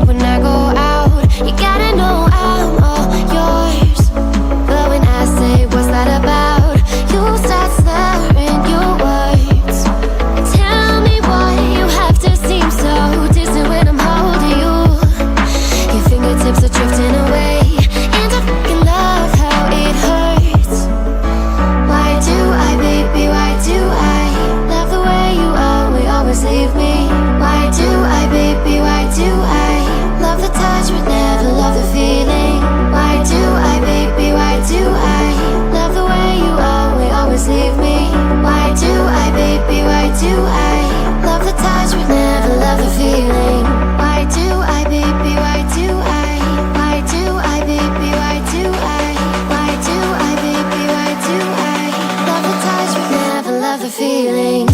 up when I go out. You gotta know I'm all yours. But when I say what's that about, you start slurring your words. Tell me why you have to seem so distant when I'm holding you. Your fingertips are drifting away, and I fucking love how it hurts. Why do I, baby, why do I love the way you always leave me? Why do I, baby, why do I love the touch but never love the feeling? Why do I, baby, why do I love the way you always leave me? Why do I, baby, why do I love the touch but never love the feeling? Why do I, baby, why do I? Why do I, baby, why do I? Why do I, baby, why do I love the touch but never love the feeling?